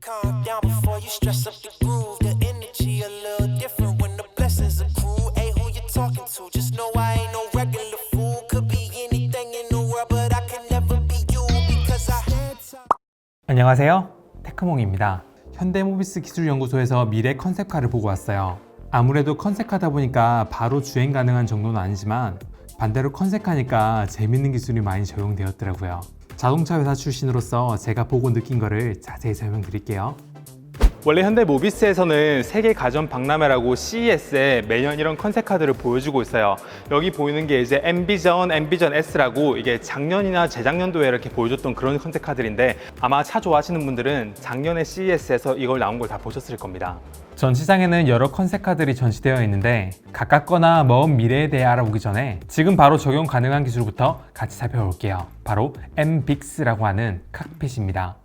calm down before you stress up the groove. The energy a little different when the blessings accrue. Hey, who you talking to? Just know I ain't no regular fool. Could be anything in the world, but I can never be you because I. 안녕하세요, 테크몽입니다. 현대모비스 기술연구소에서 미래 컨셉카를 보고 왔어요. 아무래도 컨셉카다 보니까 바로 주행 가능한 정도는 아니지만 반대로 컨셉카니까 재밌는 기술이 많이 적용되었더라고요. 자동차 회사 출신으로서 제가 보고 느낀 거를 자세히 설명드릴게요. 원래 현대모비스에서는 세계 가전 박람회라고 CES에 매년 이런 컨셉카들을 보여주고 있어요. 여기 보이는 게 이제 엔비전 S라고 이게 작년이나 재작년도에 이렇게 보여줬던 그런 컨셉카들인데 아마 차 좋아하시는 분들은 작년에 CES에서 이걸 나온 걸 다 보셨을 겁니다. 전시장에는 여러 컨셉카들이 전시되어 있는데 가깝거나 먼 미래에 대해 알아보기 전에 지금 바로 적용 가능한 기술부터 같이 살펴볼게요. 바로 MBIX라고 하는 칵핏입니다.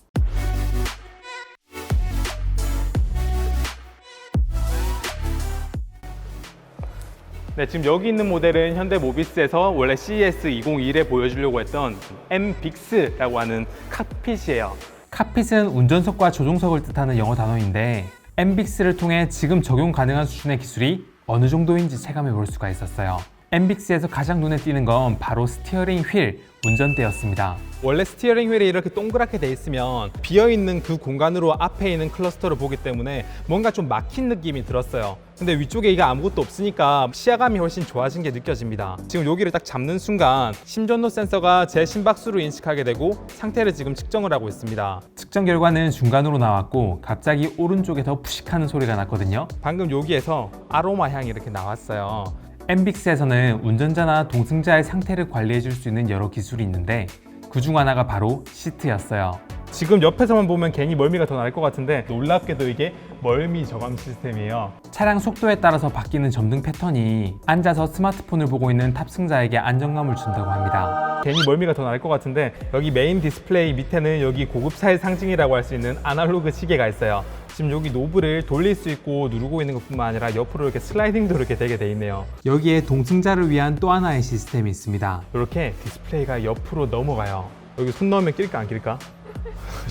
네, 지금 여기 있는 모델은 현대모비스에서 원래 CES 2021에 보여주려고 했던 MBIX라고 하는 칵핏이에요. 칵핏은 운전석과 조종석을 뜻하는 영어 단어인데 MBIX를 통해 지금 적용 가능한 수준의 기술이 어느 정도인지 체감해 볼 수가 있었어요. MBIX에서 가장 눈에 띄는 건 바로 스티어링 휠, 운전대였습니다. 원래 스티어링 휠이 이렇게 동그랗게 돼 있으면 비어있는 그 공간으로 앞에 있는 클러스터를 보기 때문에 뭔가 좀 막힌 느낌이 들었어요. 근데 위쪽에 이게 아무것도 없으니까 시야감이 훨씬 좋아진 게 느껴집니다. 지금 여기를 딱 잡는 순간 심전도 센서가 제 심박수를 인식하게 되고 상태를 지금 측정을 하고 있습니다. 측정 결과는 중간으로 나왔고 갑자기 오른쪽에 더 푸식하는 소리가 났거든요. 방금 여기에서 아로마 향이 이렇게 나왔어요. MBIX에서는 운전자나 동승자의 상태를 관리해 줄 수 있는 여러 기술이 있는데 그중 하나가 바로 시트였어요. 지금 옆에서만 보면 괜히 멀미가 더 날 것 같은데 놀랍게도 이게 멀미 저감 시스템이에요. 차량 속도에 따라서 바뀌는 점등 패턴이 앉아서 스마트폰을 보고 있는 탑승자에게 안정감을 준다고 합니다. 괜히 멀미가 더 날 것 같은데 여기 메인 디스플레이 밑에는 여기 고급차의 상징이라고 할 수 있는 아날로그 시계가 있어요. 지금 여기 노브를 돌릴 수 있고 누르고 있는 것뿐만 아니라 옆으로 이렇게 슬라이딩도 이렇게 되게 돼 있네요. 여기에 동승자를 위한 또 하나의 시스템이 있습니다. 이렇게 디스플레이가 옆으로 넘어가요. 여기 손 넣으면 낄까 안 낄까?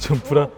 좀 불안.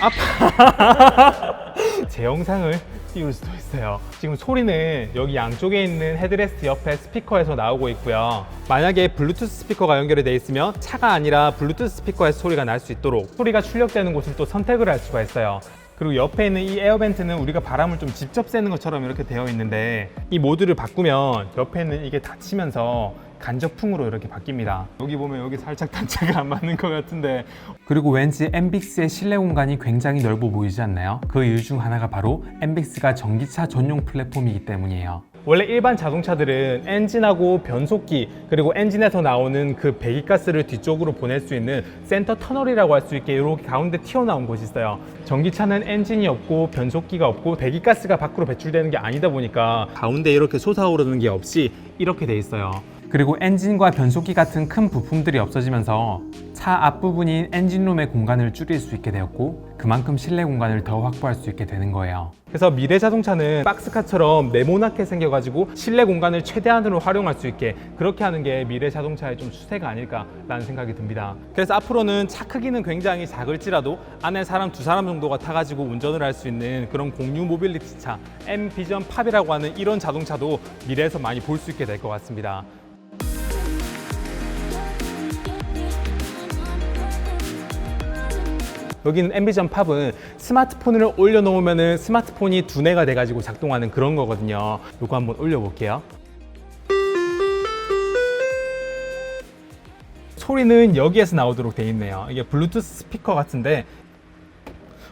아파. 제 영상을 띄울 수도 있어요. 지금 소리는 여기 양쪽에 있는 헤드레스트 옆에 스피커에서 나오고 있고요. 만약에 블루투스 스피커가 연결이 돼 있으면 차가 아니라 블루투스 스피커에서 소리가 날 수 있도록 소리가 출력되는 곳을 또 선택을 할 수가 있어요. 그리고 옆에 있는 이 에어벤트는 우리가 바람을 좀 직접 쐬는 것처럼 이렇게 되어 있는데 이 모드를 바꾸면 옆에 있는 이게 닫히면서 간접풍으로 이렇게 바뀝니다. 여기 보면 여기 살짝 단차가 안 맞는 것 같은데 그리고 왠지 MBIX의 실내 공간이 굉장히 넓어 보이지 않나요? 그 이유 중 하나가 바로 MBIX가 전기차 전용 플랫폼이기 때문이에요. 원래 일반 자동차들은 엔진하고 변속기 그리고 엔진에서 나오는 그 배기가스를 뒤쪽으로 보낼 수 있는 센터 터널이라고 할 수 있게 이렇게 가운데 튀어나온 곳이 있어요. 전기차는 엔진이 없고 변속기가 없고 배기가스가 밖으로 배출되는 게 아니다 보니까 가운데 이렇게 솟아오르는 게 없이 이렇게 돼 있어요. 그리고 엔진과 변속기 같은 큰 부품들이 없어지면서 차 앞부분인 엔진룸의 공간을 줄일 수 있게 되었고 그만큼 실내 공간을 더 확보할 수 있게 되는 거예요. 그래서 미래 자동차는 박스카처럼 네모나게 생겨가지고 실내 공간을 최대한으로 활용할 수 있게 그렇게 하는 게 미래 자동차의 좀 추세가 아닐까라는 생각이 듭니다. 그래서 앞으로는 차 크기는 굉장히 작을지라도 안에 사람 두 사람 정도가 타가지고 운전을 할 수 있는 그런 공유 모빌리티 차 MBIX전 팝이라고 하는 이런 자동차도 미래에서 많이 볼 수 있게 될 것 같습니다. 여기는 MBIX전 팝은 스마트폰을 올려놓으면 스마트폰이 두뇌가 돼가지고 작동하는 그런 거거든요. 이거 한번 올려볼게요. 소리는 여기에서 나오도록 돼 있네요. 이게 블루투스 스피커 같은데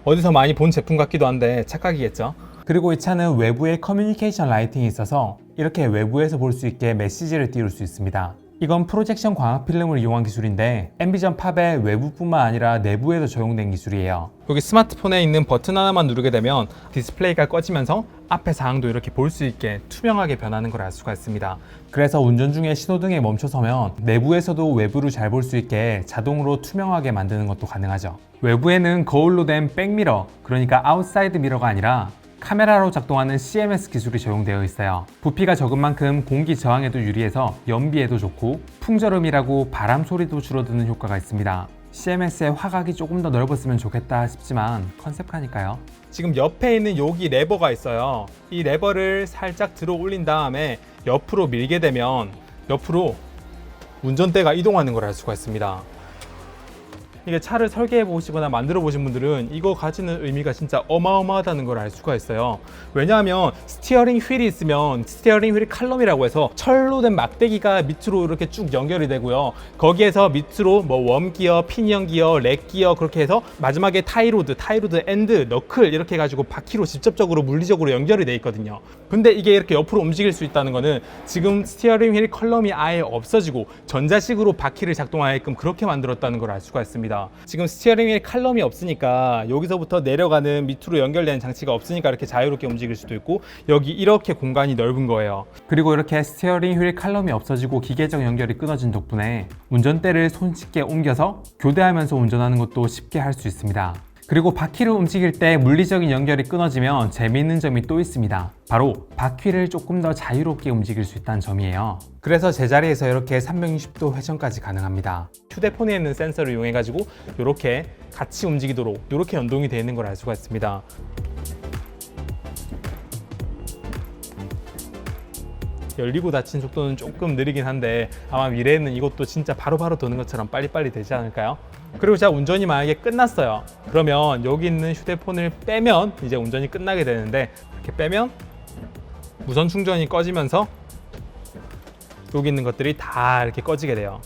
어디서 많이 본 제품 같기도 한데 착각이겠죠? 그리고 이 차는 외부에 커뮤니케이션 라이팅이 있어서 이렇게 외부에서 볼 수 있게 메시지를 띄울 수 있습니다. 이건 프로젝션 광학 필름을 이용한 기술인데 MBIX전 팝의 외부뿐만 아니라 내부에도 적용된 기술이에요. 여기 스마트폰에 있는 버튼 하나만 누르게 되면 디스플레이가 꺼지면서 앞에 사항도 이렇게 볼 수 있게 투명하게 변하는 걸 알 수가 있습니다. 그래서 운전 중에 신호등에 멈춰서면 내부에서도 외부를 잘 볼 수 있게 자동으로 투명하게 만드는 것도 가능하죠. 외부에는 거울로 된 백미러, 그러니까 아웃사이드 미러가 아니라 카메라로 작동하는 CMS 기술이 적용되어 있어요. 부피가 적은 만큼 공기 저항에도 유리해서 연비에도 좋고 풍절음이라고 바람 소리도 줄어드는 효과가 있습니다. CMS의 화각이 조금 더 넓었으면 좋겠다 싶지만 컨셉카니까요. 지금 옆에 있는 여기 레버가 있어요. 이 레버를 살짝 들어 올린 다음에 옆으로 밀게 되면 옆으로 운전대가 이동하는 걸 알 수가 있습니다. 이게 차를 설계해 보시거나 만들어 보신 분들은 이거 가지는 의미가 진짜 어마어마하다는 걸 알 수가 있어요. 왜냐하면 스티어링 휠이 있으면 스티어링 휠 칼럼이라고 해서 철로 된 막대기가 밑으로 이렇게 쭉 연결이 되고요. 거기에서 밑으로 뭐 웜기어, 피니언 기어, 렉 기어 그렇게 해서 마지막에 타이로드 엔드, 너클 이렇게 해가지고 바퀴로 직접적으로 물리적으로 연결이 돼 있거든요. 근데 이게 이렇게 옆으로 움직일 수 있다는 거는 지금 스티어링 휠 컬럼이 아예 없어지고 전자식으로 바퀴를 작동하게끔 그렇게 만들었다는 걸 알 수가 있습니다. 지금 스티어링 휠 칼럼이 없으니까 여기서부터 내려가는 밑으로 연결되는 장치가 없으니까 이렇게 자유롭게 움직일 수도 있고 여기 이렇게 공간이 넓은 거예요. 그리고 이렇게 스티어링 휠 칼럼이 없어지고 기계적 연결이 끊어진 덕분에 운전대를 손쉽게 옮겨서 교대하면서 운전하는 것도 쉽게 할 수 있습니다. 그리고 바퀴를 움직일 때 물리적인 연결이 끊어지면 재미있는 점이 또 있습니다. 바로 바퀴를 조금 더 자유롭게 움직일 수 있다는 점이에요. 그래서 제자리에서 이렇게 360도 회전까지 가능합니다. 휴대폰에 있는 센서를 이용해 가지고 이렇게 같이 움직이도록 이렇게 연동이 되어 있는 걸 알 수가 있습니다. 열리고 닫힌 속도는 조금 느리긴 한데 아마 미래에는 이것도 진짜 바로바로 도는 것처럼 빨리빨리 되지 않을까요? 그리고 제가 운전이 만약에 끝났어요. 그러면 여기 있는 휴대폰을 빼면 이제 운전이 끝나게 되는데 이렇게 빼면 무선 충전이 꺼지면서 여기 있는 것들이 다 이렇게 꺼지게 돼요.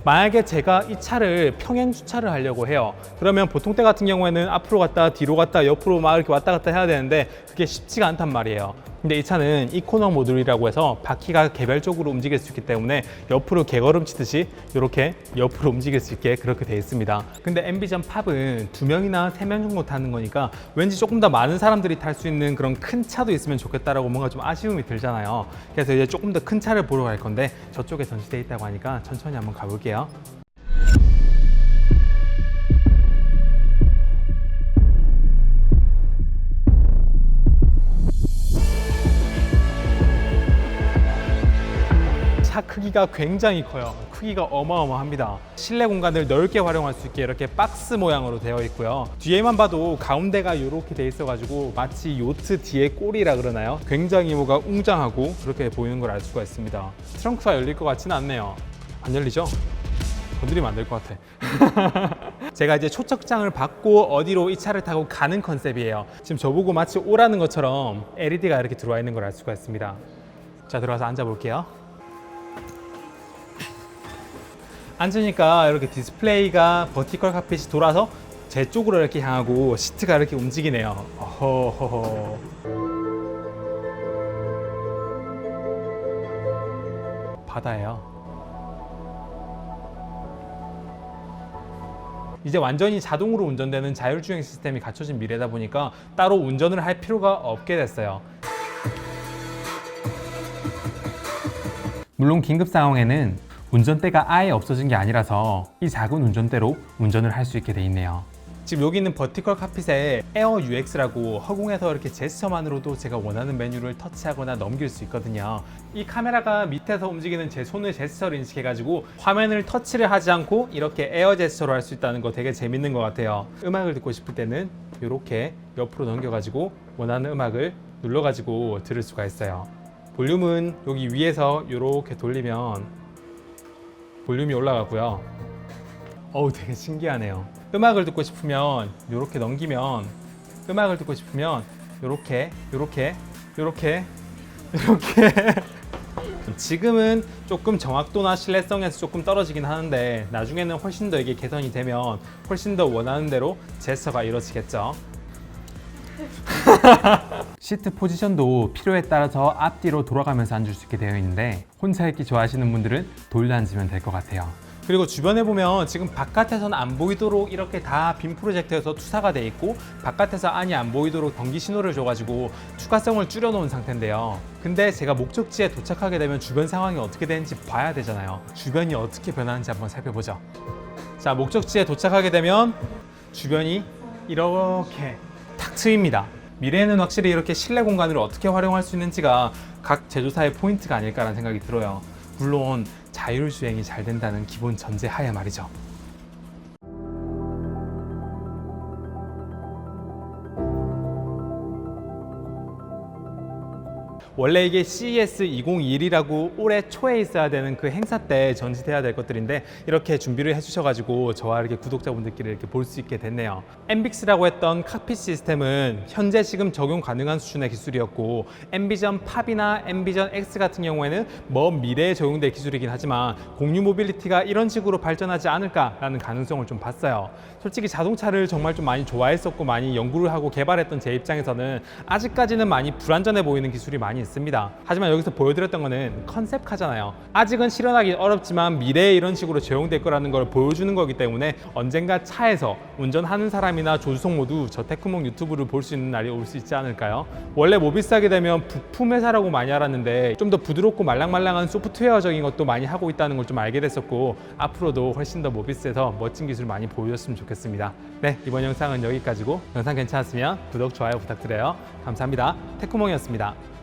만약에 제가 이 차를 평행 주차를 하려고 해요. 그러면 보통 때 같은 경우에는 앞으로 갔다 뒤로 갔다 옆으로 막 이렇게 왔다 갔다 해야 되는데 그게 쉽지가 않단 말이에요. 근데 이 차는 이코너 모듈이라고 해서 바퀴가 개별적으로 움직일 수 있기 때문에 옆으로 개걸음 치듯이 이렇게 옆으로 움직일 수 있게 그렇게 되어 있습니다. 근데 앰비전 팝은 2명이나 3명 정도 타는 거니까 왠지 조금 더 많은 사람들이 탈 수 있는 그런 큰 차도 있으면 좋겠다라고 뭔가 좀 아쉬움이 들잖아요. 그래서 이제 조금 더 큰 차를 보러 갈 건데 저쪽에 전시되어 있다고 하니까 천천히 한번 가볼게요. 차 크기가 굉장히 커요. 크기가 어마어마합니다. 실내 공간을 넓게 활용할 수 있게 이렇게 박스 모양으로 되어 있고요. 뒤에만 봐도 가운데가 이렇게 돼 있어가지고 마치 요트 뒤에 꼬리라 그러나요? 굉장히 뭐가 웅장하고 그렇게 보이는 걸 알 수가 있습니다. 트렁크가 열릴 것 같지는 않네요. 안 열리죠? 건드리면 안 될 것 같아. 제가 이제 초청장을 받고 어디로 이 차를 타고 가는 컨셉이에요. 지금 저보고 마치 오라는 것처럼 LED가 이렇게 들어와 있는 걸 알 수가 있습니다. 자, 들어가서 앉아볼게요. 앉으니까 이렇게 디스플레이가 버티컬 카펫이 돌아서 제 쪽으로 이렇게 향하고 시트가 이렇게 움직이네요. 어허허허. 바다예요. 이제 완전히 자동으로 운전되는 자율주행 시스템이 갖춰진 미래다 보니까 따로 운전을 할 필요가 없게 됐어요. 물론 긴급 상황에는 운전대가 아예 없어진 게 아니라서 이 작은 운전대로 운전을 할 수 있게 돼 있네요. 지금 여기 있는 버티컬 카핏에 에어 UX라고 허공에서 이렇게 제스처만으로도 제가 원하는 메뉴를 터치하거나 넘길 수 있거든요. 이 카메라가 밑에서 움직이는 제 손의 제스처를 인식해가지고 화면을 터치를 하지 않고 이렇게 에어 제스처로 할 수 있다는 거 되게 재밌는 것 같아요. 음악을 듣고 싶을 때는 이렇게 옆으로 넘겨가지고 원하는 음악을 눌러가지고 들을 수가 있어요. 볼륨은 여기 위에서 이렇게 돌리면 볼륨이 올라가고요. 어우, 되게 신기하네요. 음악을 듣고 싶으면 이렇게 넘기면, 음악을 듣고 싶으면 이렇게 지금은 조금 정확도나 신뢰성에서 조금 떨어지긴 하는데 나중에는 훨씬 더 이게 개선이 되면 훨씬 더 원하는 대로 제스처가 이루어지겠죠. 시트 포지션도 필요에 따라서 앞뒤로 돌아가면서 앉을 수 있게 되어 있는데 혼자 있기 좋아하시는 분들은 돌려 앉으면 될 것 같아요. 그리고 주변에 보면 지금 바깥에서는 안 보이도록 이렇게 다 빔 프로젝터에서 투사가 돼 있고 바깥에서 안이 안 보이도록 전기 신호를 줘가지고 투과성을 줄여놓은 상태인데요. 근데 제가 목적지에 도착하게 되면 주변 상황이 어떻게 되는지 봐야 되잖아요. 주변이 어떻게 변하는지 한번 살펴보죠. 자, 목적지에 도착하게 되면 주변이 이렇게 탁 트입니다. 미래에는 확실히 이렇게 실내 공간을 어떻게 활용할 수 있는지가 각 제조사의 포인트가 아닐까라는 생각이 들어요. 물론 자율주행이 잘 된다는 기본 전제 하에 말이죠. 원래 이게 CES 2021이라고 올해 초에 있어야 되는 그 행사 때 전시돼야 될 것들인데 이렇게 준비를 해주셔가지고 저와 이렇게 구독자분들끼리 이렇게 볼 수 있게 됐네요. 엠빅스라고 했던 칵핏 시스템은 현재 지금 적용 가능한 수준의 기술이었고 엠비전 팝이나 엠비전 X 같은 경우에는 먼 미래에 적용될 기술이긴 하지만 공유 모빌리티가 이런 식으로 발전하지 않을까라는 가능성을 좀 봤어요. 솔직히 자동차를 정말 좀 많이 좋아했었고 많이 연구를 하고 개발했던 제 입장에서는 아직까지는 많이 불안전해 보이는 기술이 많이 있습니다. 하지만 여기서 보여드렸던 거는 컨셉카잖아요. 아직은 실현하기 어렵지만 미래에 이런 식으로 적용될 거라는 걸 보여주는 거기 때문에 언젠가 차에서 운전하는 사람이나 조수석 모두 저 테크몽 유튜브를 볼 수 있는 날이 올 수 있지 않을까요? 원래 모비스 하게 되면 부품 회사라고 많이 알았는데 좀 더 부드럽고 말랑말랑한 소프트웨어적인 것도 많이 하고 있다는 걸 좀 알게 됐었고 앞으로도 훨씬 더 모비스에서 멋진 기술 많이 보여줬으면 좋겠습니다. 네, 이번 영상은 여기까지고 영상 괜찮았으면 구독, 좋아요 부탁드려요. 감사합니다. 테크몽이었습니다.